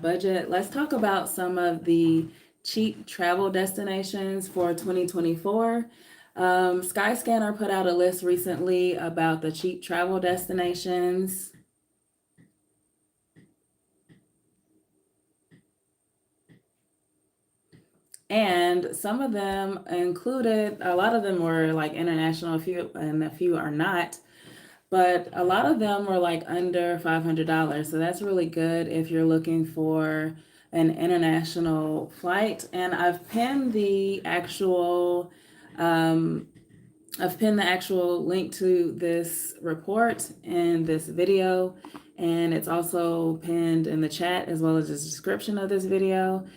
budget, let's talk about some of the cheap travel destinations for 2024. Skyscanner put out a list recently about the cheap travel destinations. And some of them included, a lot of them were like international, a few are not. But a lot of them were like under $500. So that's really good if you're looking for an international flight. And um, I've pinned the actual link to this report in this video, and it's also pinned in the chat as well as the description of this video.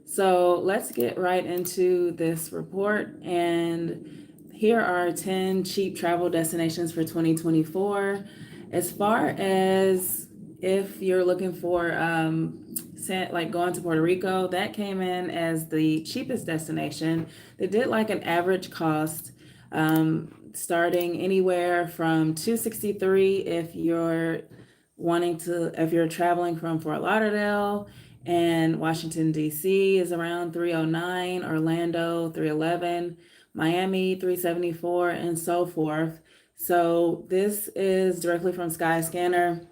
So let's get right into this report. And here are 10 cheap travel destinations for 2024. As far as if you're looking for like going to Puerto Rico, that came in as the cheapest destination. They did like an average cost starting anywhere from 263 if you're traveling from Fort Lauderdale, and Washington, D.C. is around 309, Orlando 311, Miami 374, and so forth. So this is directly from Skyscanner.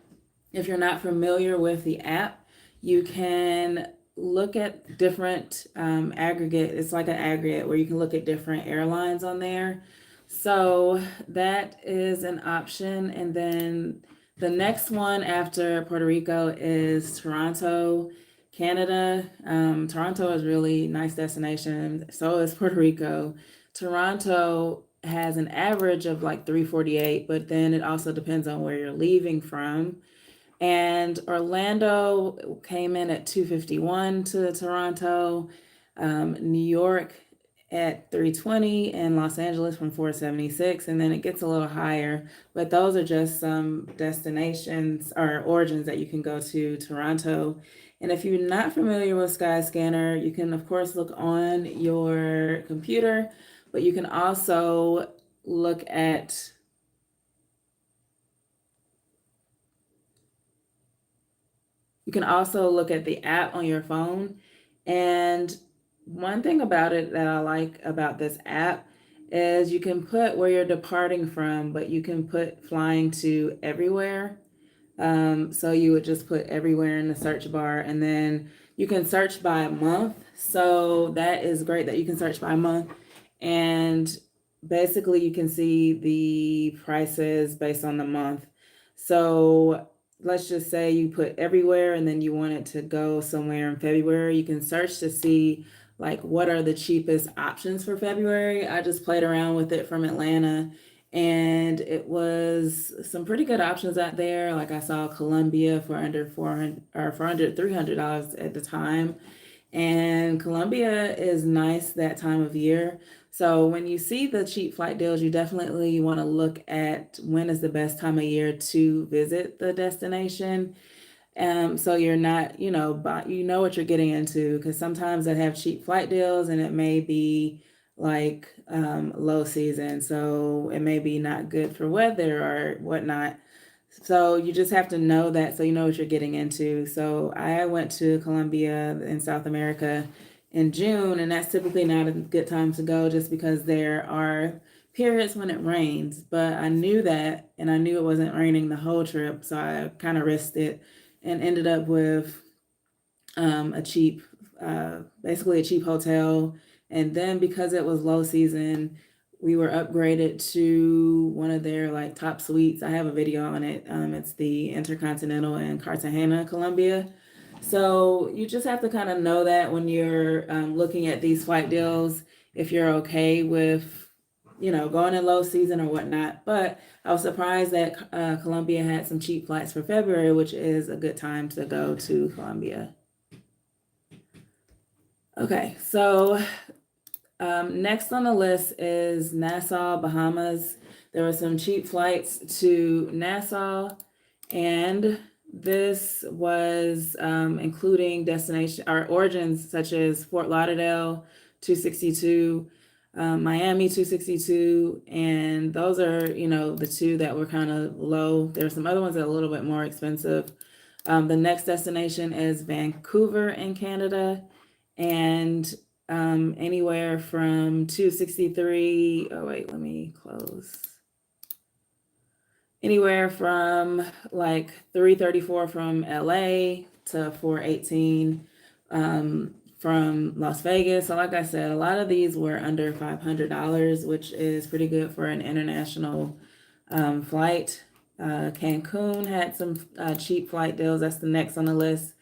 If you're not familiar with the app, you can look at different aggregate. It's like an aggregate where you can look at different airlines on there. So that is an option. And then the next one after Puerto Rico is Toronto, Canada. Toronto is really nice destination. So is Puerto Rico. Toronto has an average of like 348, but then it also depends on where you're leaving from. And Orlando came in at 251 to Toronto, New York at 320, and Los Angeles from 476. And then it gets a little higher, but those are just some destinations or origins that you can go to Toronto. And if you're not familiar with Skyscanner, you can of course look on your computer, but you can also look at the app on your phone. And one thing about it that I like about this app is you can put where you're departing from, but you can put flying to everywhere. So you would just put everywhere in the search bar, and then you can search by month. So that is great that you can search by month. And basically, you can see the prices based on the month. So let's just say you put everywhere and then you want it to go somewhere in February. You can search to see like what are the cheapest options for February. I just played around with it from Atlanta, and it was some pretty good options out there. Like I saw Columbia for under 400 or for under $300 at the time. And Columbia is nice that time of year. So when you see the cheap flight deals, you definitely want to look at when is the best time of year to visit the destination. So you're not, you know what you're getting into, because sometimes they have cheap flight deals and it may be like low season. So it may be not good for weather or whatnot. So you just have to know that so you know what you're getting into. So I went to Colombia in South America in June, and that's typically not a good time to go just because there are periods when it rains. But I knew that, and I knew it wasn't raining the whole trip, so I kind of risked it and ended up with a cheap, basically a cheap hotel. And then because it was low season, we were upgraded to one of their like top suites. I have a video on it. It's the Intercontinental in Cartagena, Colombia. So you just have to kind of know that when you're looking at these flight deals, if you're okay with, going in low season or whatnot. But I was surprised that Colombia had some cheap flights for February, which is a good time to go to Colombia. Okay, so next on the list is Nassau, Bahamas. There were some cheap flights to Nassau, and this was including destination or origins such as Fort Lauderdale, 262, Miami, 262, and those are, the two that were kind of low. There are some other ones that are a little bit more expensive. The next destination is Vancouver in Canada, and anywhere from 263. Oh, wait, let me close. Anywhere from like 334 from LA to 418 from Las Vegas. So, like I said, a lot of these were under $500, which is pretty good for an international flight. Cancun had some cheap flight deals. That's the next on the list.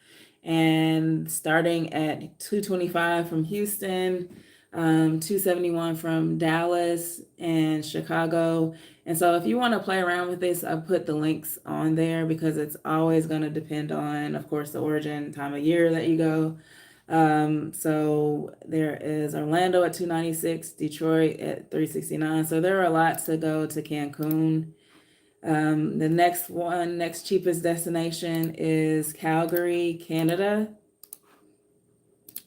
And starting at 225 from Houston, 271 from Dallas and Chicago. And so if you want to play around with this, I put the links on there because it's always going to depend on, of course, the origin, time of year that you go. So there is Orlando at 296, Detroit at 369. So there are a lot to go to Cancun. The next cheapest destination is Calgary, Canada.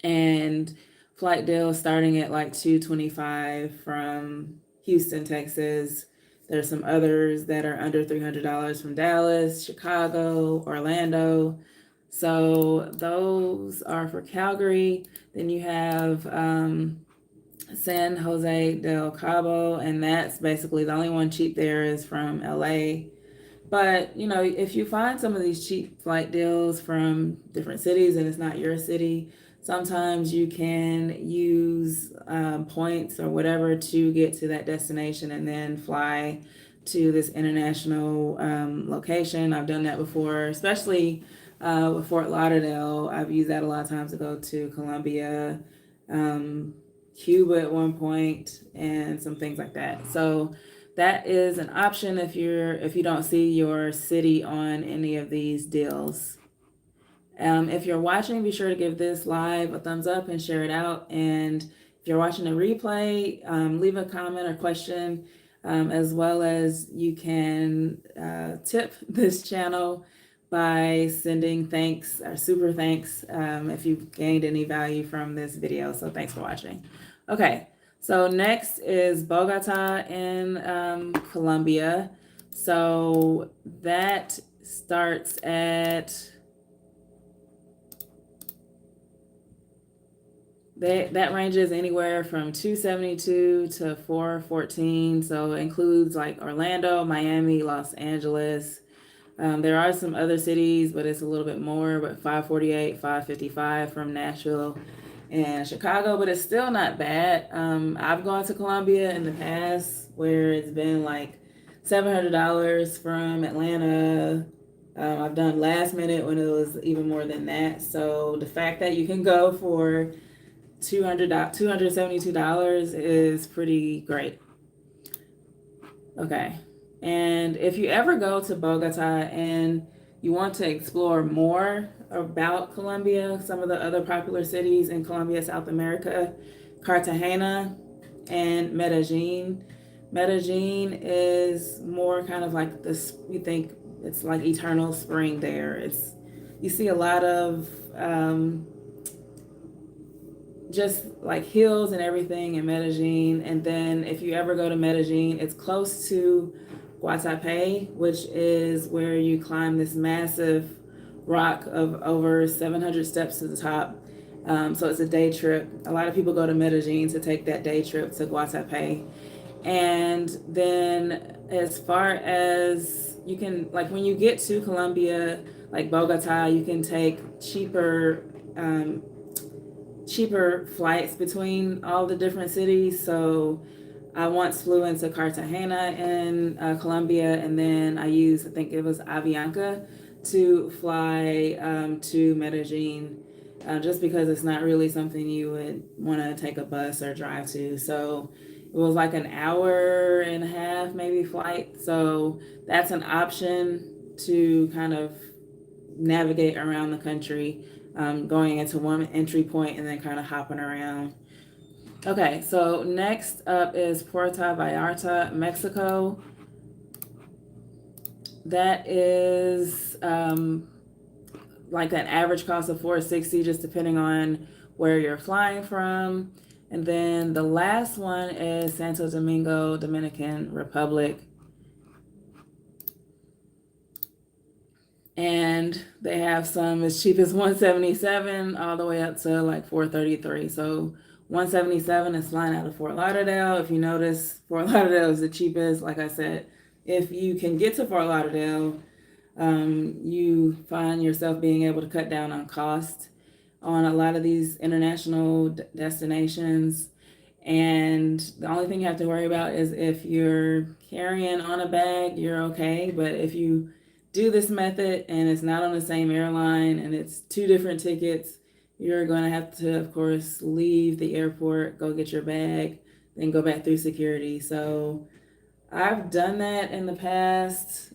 And flight deals starting at like 225 from Houston, Texas. There's some others that are under $300 from Dallas, Chicago, Orlando. So those are for Calgary. Then you have San Jose del Cabo, and that's basically the only one cheap there is from LA. But you know, if you find some of these cheap flight deals from different cities and it's not your city, sometimes you can use points or whatever to get to that destination and then fly to this international location. I've done that before, especially with Fort Lauderdale. I've used that a lot of times to go to Colombia, Cuba at one point, and some things like that. So that is an option if you don't see your city on any of these deals. If you're watching, be sure to give this live a thumbs up and share it out. And if you're watching a replay, leave a comment or question, as well as you can tip this channel by sending thanks or super thanks if you've gained any value from this video. So thanks for watching. Okay, so next is Bogota in Colombia. So that starts at... That ranges anywhere from 272 to 414. So it includes like Orlando, Miami, Los Angeles. There are some other cities, but it's a little bit more, but 548, 555 from Nashville and Chicago, but it's still not bad. I've gone to Colombia in the past where it's been like $700 from Atlanta. I've done last minute when it was even more than that. So the fact that you can go for $272 is pretty great. Okay. And if you ever go to Bogota and you want to explore more about Colombia, some of the other popular cities in Colombia, South America, Cartagena and Medellin. Medellin is more kind of like this, we think it's like eternal spring there. You see a lot of just like hills and everything in Medellin. And then if you ever go to Medellin, it's close to Guatapé, which is where you climb this massive rock of over 700 steps to the top. So it's a day trip. A lot of people go to Medellin to take that day trip to Guatapé. And then as far as you can, like when you get to Colombia, like Bogota, you can take cheaper flights between all the different cities. So I once flew into Cartagena in Colombia, and then I think it was Avianca to fly to Medellin, just because it's not really something you would want to take a bus or drive to. So it was like an hour and a half maybe flight. So that's an option to kind of navigate around the country, going into one entry point and then kind of hopping around. Okay, so next up is Puerto Vallarta, Mexico. That is like an average cost of $460, just depending on where you're flying from. And then the last one is Santo Domingo, Dominican Republic. And they have some as cheap as 177 all the way up to like 433. So 177 is flying out of Fort Lauderdale. If you notice, Fort Lauderdale is the cheapest. Like I said, if you can get to Fort Lauderdale, you find yourself being able to cut down on cost on a lot of these international destinations. And the only thing you have to worry about is if you're carrying on a bag, you're okay. But if you do this method and it's not on the same airline and it's two different tickets, you're going to have to, of course, leave the airport, go get your bag, then go back through security. So I've done that in the past,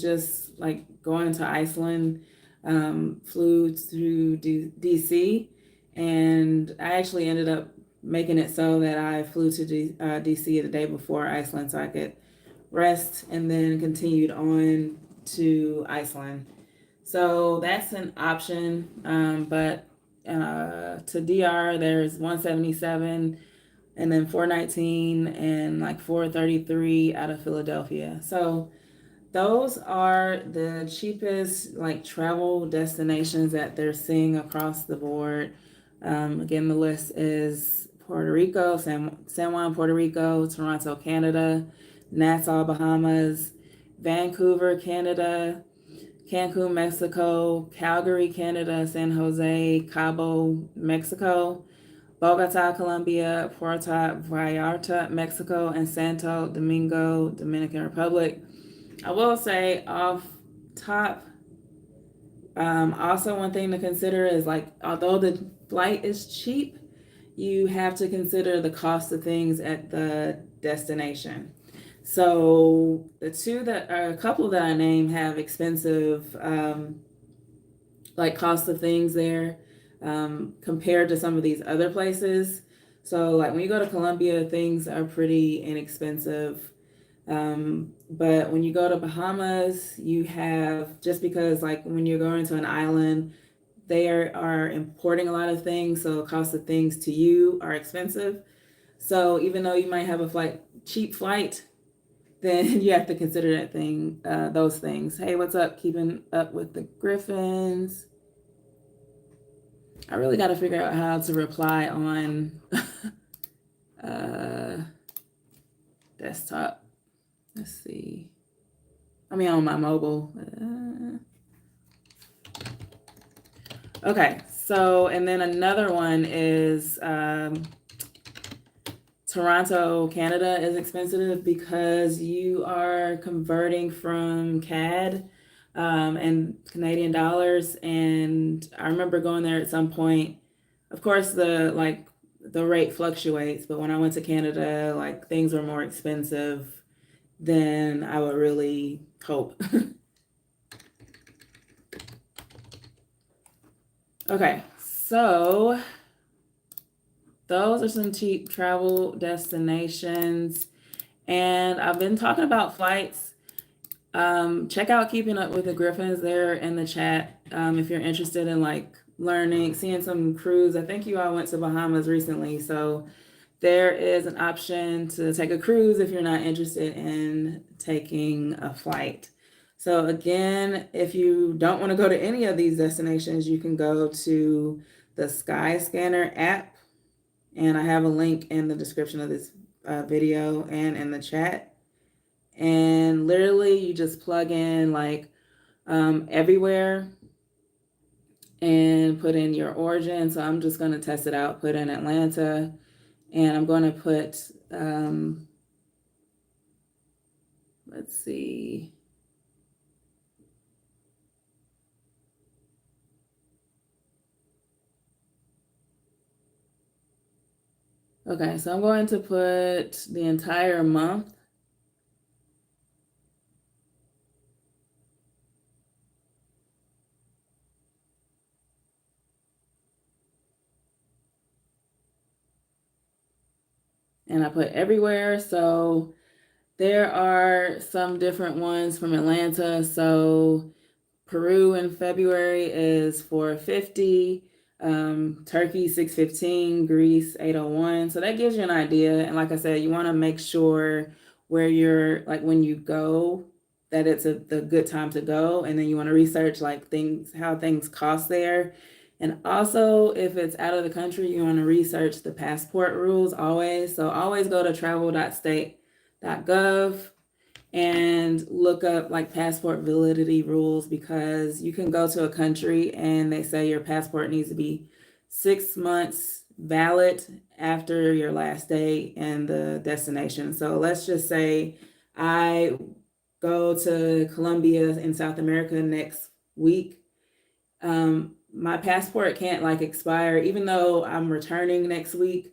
just like going to Iceland, flew to DC, and I actually ended up making it so that I flew to DC the day before Iceland so I could rest and then continued on to Iceland. So that's an option, but to DR, there's 177 and then 419 and like 433 out of Philadelphia. So those are the cheapest like travel destinations that they're seeing across the board. Again, the list is Puerto Rico, San Juan, Puerto Rico, Toronto, Canada, Nassau, Bahamas, Vancouver, Canada, Cancun, Mexico, Calgary, Canada, San Jose, Cabo, Mexico, Bogota, Colombia, Puerto Vallarta, Mexico, and Santo Domingo, Dominican Republic. I will say off top, also one thing to consider is like, although the flight is cheap, you have to consider the cost of things at the destination. So the two that are a couple that I named have expensive like cost of things there, compared to some of these other places. So like when you go to Colombia, things are pretty inexpensive. But when you go to Bahamas, you have, just because like when you're going to an island, they are importing a lot of things, so the cost of things to you are expensive. So even though you might have a cheap flight, then you have to consider those things. Hey, what's up? Keeping up with the Griffins. I really got to figure out how to reply on uh, desktop. Let's see. I mean, on my mobile. Okay, so, and then another one is Toronto, Canada is expensive because you are converting from CAD and Canadian dollars. And I remember going there at some point. Of course, the rate fluctuates, but when I went to Canada, like things were more expensive than I would really hope. Okay, so those are some cheap travel destinations. And I've been talking about flights. Check out Keeping Up with the Griffins there in the chat, if you're interested in like learning, seeing some cruise. I think you all went to Bahamas recently, so there is an option to take a cruise if you're not interested in taking a flight. So again, if you don't want to go to any of these destinations, you can go to the Skyscanner app, and I have a link in the description of this video and in the chat. And literally, you just plug in like everywhere and put in your origin. So I'm just going to test it out, put in Atlanta, and I'm going to put, let's see. Okay, so I'm going to put the entire month. And I put everywhere. So there are some different ones from Atlanta. So Peru in February is 450, Turkey 615, Greece 801. So that gives you an idea. And like I said, you want to make sure where you're like when you go that it's the good time to go, and then you want to research like things, how things cost there. And also, if it's out of the country, you want to research the passport rules always. So always go to travel.state.gov and look up like passport validity rules, because you can go to a country and they say your passport needs to be 6 months valid after your last day and the destination. So let's just say I go to Colombia in South America next week. My passport can't like expire, even though I'm returning next week.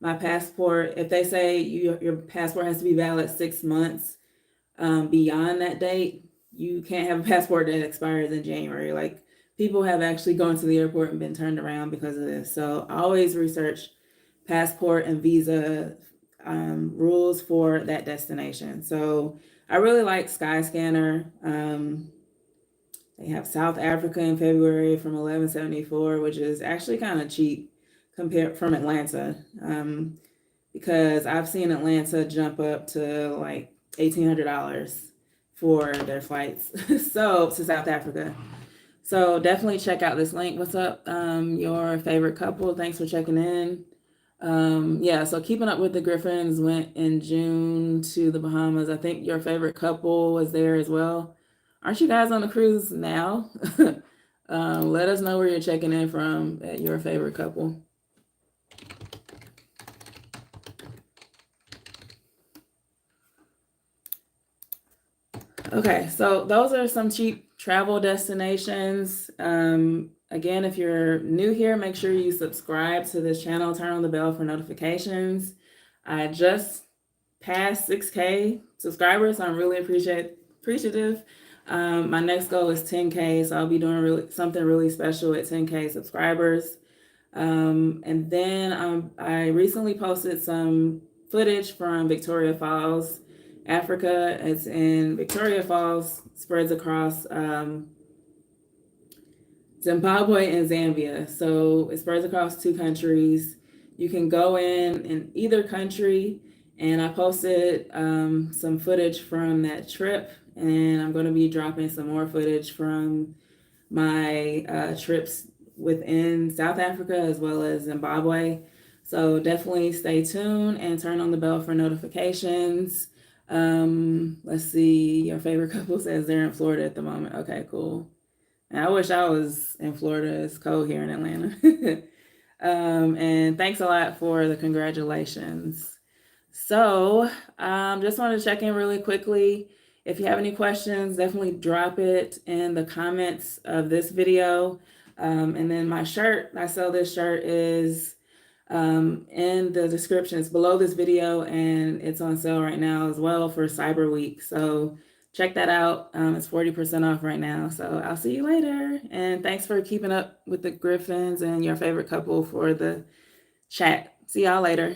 My passport, if they say your passport has to be valid 6 months beyond that date, you can't have a passport that expires in January. Like, people have actually gone to the airport and been turned around because of this. So always research passport and visa rules for that destination. So I really like Skyscanner. They have South Africa in February from 1174, which is actually kind of cheap compared from Atlanta. Because I've seen Atlanta jump up to like $1,800 for their flights. So to South Africa. So definitely check out this link. What's up, your favorite couple? Thanks for checking in. Yeah, so Keeping Up with the Griffins went in June to the Bahamas. I think your favorite couple was there as well. Aren't you guys on the cruise now? Let us know where you're checking in from at your favorite couple. Okay, so those are some cheap travel destinations. Again, if you're new here, make sure you subscribe to this channel, turn on the bell for notifications. I just passed 6K subscribers, so I'm really appreciative. My next goal is 10K, so I'll be doing something really special at 10K subscribers. And then I recently posted some footage from Victoria Falls, Africa. It's in Victoria Falls, spreads across Zimbabwe and Zambia. So it spreads across two countries. You can go in either country, and I posted some footage from that trip, and I'm going to be dropping some more footage from my trips within South Africa as well as Zimbabwe. So definitely stay tuned and turn on the bell for notifications. Let's see, your favorite couple says they're in Florida at the moment. Okay, cool. And I wish I was in Florida. It's cold here in Atlanta. And thanks a lot for the congratulations. So just wanted to check in really quickly. If you have any questions, definitely drop it in the comments of this video. And then my shirt, I sell this shirt, is in the description. It's below this video, and it's on sale right now as well for Cyber Week. So check that out. It's 40% off right now. So I'll see you later. And thanks for keeping up with the Griffins and your favorite couple for the chat. See y'all later.